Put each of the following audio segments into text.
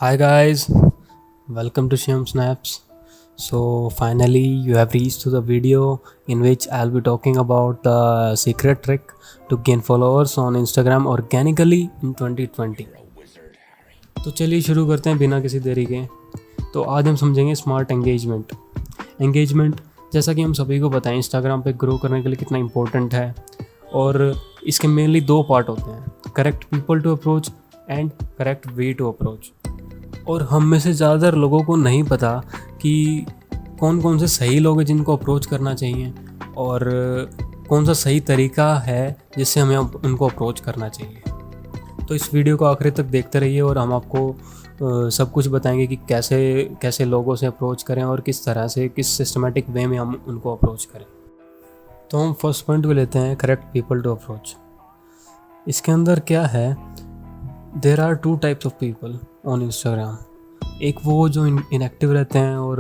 Hi guys, welcome to Shyam Snaps. So finally you have reached to the video in which I'll be talking about the secret trick to gain followers on Instagram organically in 2020. तो चलिए शुरू करते हैं बिना किसी देरी के। तो आज हम समझेंगे स्मार्ट एंगेजमेंट जैसा कि हम सभी को पता है इंस्टाग्राम पे ग्रो करने के लिए कितना इम्पोर्टेंट है, और इसके मेनली दो पार्ट होते हैं, correct people to approach and correct way to approach. और हम में से ज़्यादातर लोगों को नहीं पता कि कौन कौन से सही लोग हैं जिनको अप्रोच करना चाहिए और कौन सा सही तरीका है जिससे हमें उनको अप्रोच करना चाहिए। तो इस वीडियो को आखिर तक देखते रहिए और हम आपको सब कुछ बताएंगे कि कैसे कैसे लोगों से अप्रोच करें और किस तरह से किस सिस्टमेटिक वे में हम उनको अप्रोच करें। तो हम फर्स्ट पॉइंट को लेते हैं, करेक्ट पीपल टू अप्रोच। इसके अंदर क्या है, there are two types of people on Instagram. एक वो जो इनएक्टिव रहते हैं और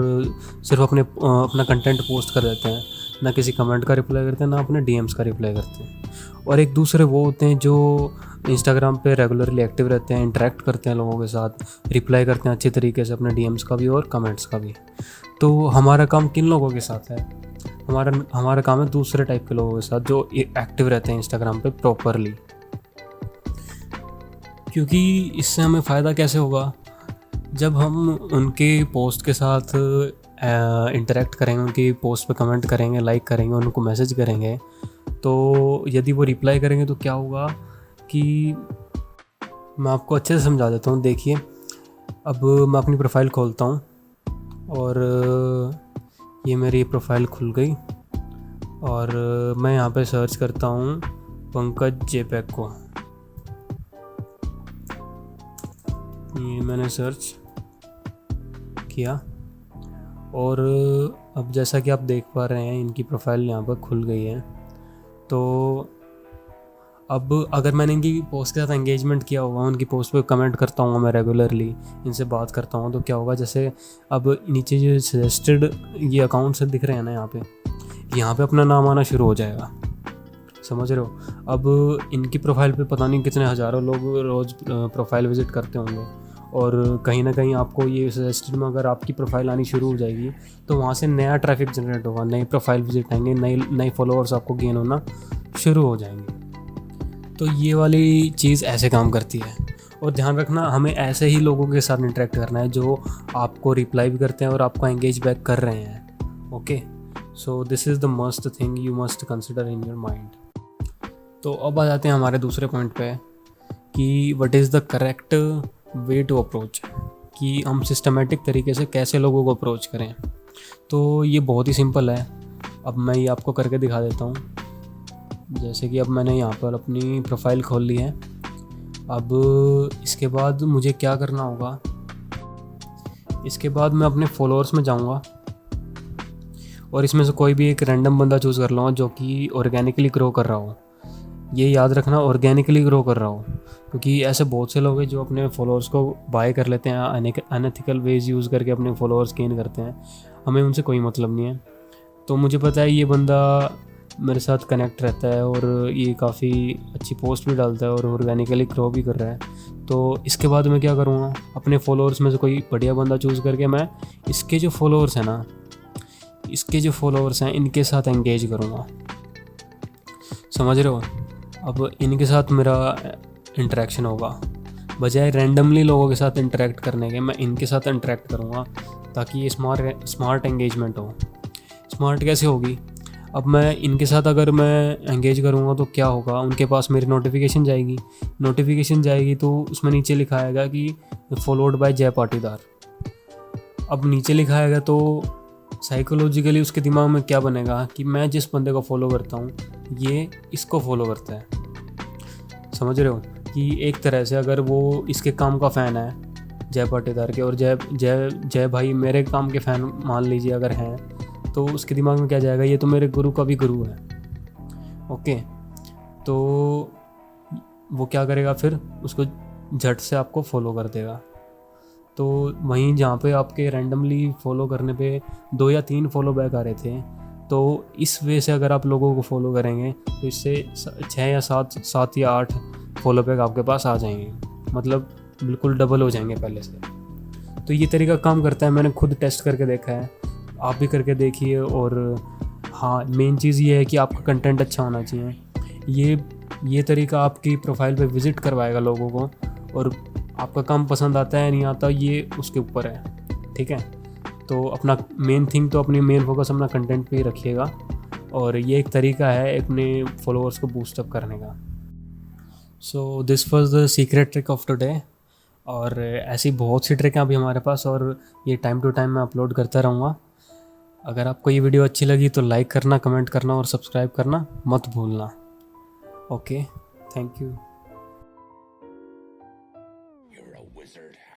सिर्फ अपना कंटेंट पोस्ट कर देते हैं, ना किसी कमेंट का रिप्लाई करते हैं ना अपने डीएम्स का रिप्लाई करते हैं। और एक दूसरे वो होते हैं जो इंस्टाग्राम पे रेगुलरली एक्टिव रहते हैं, इंटरेक्ट करते हैं लोगों के साथ, रिप्लाई करते हैं अच्छी तरीके से अपने डीएम्स का भी और कमेंट्स का भी। तो हमारा काम किन लोगों के साथ है? हमारा काम है दूसरे टाइप के लोगों के साथ जो एक्टिव रहते हैं इंस्टाग्राम पे प्रॉपरली। क्योंकि इससे हमें फ़ायदा कैसे होगा, जब हम उनके पोस्ट के साथ इंटरेक्ट करेंगे, उनकी पोस्ट पे कमेंट करेंगे, लाइक करेंगे, उनको मैसेज करेंगे, तो यदि वो रिप्लाई करेंगे तो क्या होगा कि मैं आपको अच्छे से समझा देता हूँ। देखिए, अब मैं अपनी प्रोफाइल खोलता हूँ और ये मेरी प्रोफाइल खुल गई और मैं यहाँ पे सर्च करता हूँ पंकज जेपैक को। ये मैंने सर्च किया और अब जैसा कि आप देख पा रहे हैं इनकी प्रोफाइल यहाँ पर खुल गई है। तो अब अगर मैंने इनकी पोस्ट के साथ एंगेजमेंट किया होगा, उनकी पोस्ट पे कमेंट करता हूँ मैं रेगुलरली, इनसे बात करता हूँ, तो क्या होगा, जैसे अब नीचे जो सजेस्टेड ये अकाउंट से दिख रहे हैं ना, यहाँ पे अपना नाम आना शुरू हो जाएगा। समझ रहे हो? अब इनकी प्रोफाइल पे पता नहीं कितने हज़ारों लोग रोज़ प्रोफाइल विज़िट करते होंगे और कहीं ना कहीं आपको ये सजेस्टेड में अगर आपकी प्रोफाइल आनी शुरू हो जाएगी तो वहाँ से नया ट्रैफिक जनरेट होगा, नए प्रोफाइल विजिट आएंगे, नए फॉलोअर्स आपको गेन होना शुरू हो जाएंगे। तो ये वाली चीज़ ऐसे काम करती है। और ध्यान रखना, हमें ऐसे ही लोगों के साथ इंटरेक्ट करना है जो आपको रिप्लाई भी करते हैं और आपको एंगेज बैक कर रहे हैं। Okay, so this is the must thing you must consider in your mind. तो अब आ जाते हैं हमारे दूसरे पॉइंट पे कि what is the correct way to approach, कि हम सिस्टमेटिक तरीके से कैसे लोगों को अप्रोच करें। तो ये बहुत ही सिंपल है। अब मैं ये आपको करके दिखा देता हूँ। जैसे कि अब मैंने यहाँ पर अपनी प्रोफाइल खोल ली है। अब इसके बाद मुझे क्या करना होगा, इसके बाद मैं अपने फॉलोअर्स में जाऊँगा और इसमें से कोई भी एक रैंडम बंदा चूज़ कर लूँगा जो कि ऑर्गेनिकली ग्रो कर रहा हो। ये याद रखना, ऑर्गेनिकली ग्रो कर रहा हो, क्योंकि ऐसे बहुत से लोग हैं जो अपने फॉलोअर्स को बाय कर लेते हैं, अनएथिकल वेज यूज़ करके अपने फॉलोअर्स गेन करते हैं। हमें उनसे कोई मतलब नहीं है। तो मुझे पता है ये बंदा मेरे साथ कनेक्ट रहता है और ये काफ़ी अच्छी पोस्ट भी डालता है और ऑर्गेनिकली ग्रो भी कर रहा है। तो इसके बाद मैं क्या करूँगा, अपने फॉलोअर्स में से कोई बढ़िया बंदा चूज़ करके मैं इसके जो फॉलोअर्स हैं इनके साथ एंगेज करूँगा। समझ रहे हो? अब इनके साथ मेरा इंटरेक्शन होगा, बजाय रैंडमली लोगों के साथ इंटरेक्ट करने के मैं इनके साथ इंटरेक्ट करूँगा, ताकि ये स्मार्ट एंगेजमेंट हो। स्मार्ट कैसे होगी, अब मैं इनके साथ अगर मैं एंगेज करूँगा तो क्या होगा, उनके पास मेरी नोटिफिकेशन जाएगी तो उसमें नीचे लिखा आएगा कि फॉलोड बाय जय पाटीदार। अब नीचे लिखा आएगा तो साइकोलॉजिकली उसके दिमाग में क्या बनेगा कि मैं जिस बंदे को फॉलो करता हूँ ये इसको फॉलो करता है। समझ रहे हो? कि एक तरह से अगर वो इसके काम का फ़ैन है जय पाटीदार के, और जय भाई मेरे काम के फ़ैन मान लीजिए अगर हैं, तो उसके दिमाग में क्या जाएगा, ये तो मेरे गुरु का भी गुरु है। ओके, तो वो क्या करेगा, फिर उसको झट से आपको फॉलो कर देगा। तो वहीं जहाँ पे आपके रैंडमली फॉलो करने पे 2 या 3 फॉलो बैक आ रहे थे, तो इस वे से अगर आप लोगों को फॉलो करेंगे तो इससे 6 या 7 या 8 फॉलो बैक आपके पास आ जाएंगे, मतलब बिल्कुल डबल हो जाएंगे पहले से। तो ये तरीका काम करता है, मैंने खुद टेस्ट करके देखा है, आप भी करके देखिए। और हाँ, मेन चीज़ ये है कि आपका कंटेंट अच्छा होना चाहिए। ये तरीका आपकी प्रोफाइल पे विज़िट करवाएगा लोगों को, और आपका काम पसंद आता है नहीं आता ये उसके ऊपर है, ठीक है। तो अपना मेन थिंग तो अपनी मेन फोकस अपना कंटेंट पे ही रखिएगा, और ये एक तरीका है अपने फॉलोअर्स को बूस्टअप करने का। So this was the secret trick of today. और ऐसी बहुत सी ट्रिक हैं अभी हमारे पास, और ये टाइम टू टाइम मैं अपलोड करता रहूँगा। अगर आपको ये वीडियो अच्छी लगी तो लाइक करना, कमेंट करना और सब्सक्राइब करना मत भूलना। Okay, thank you.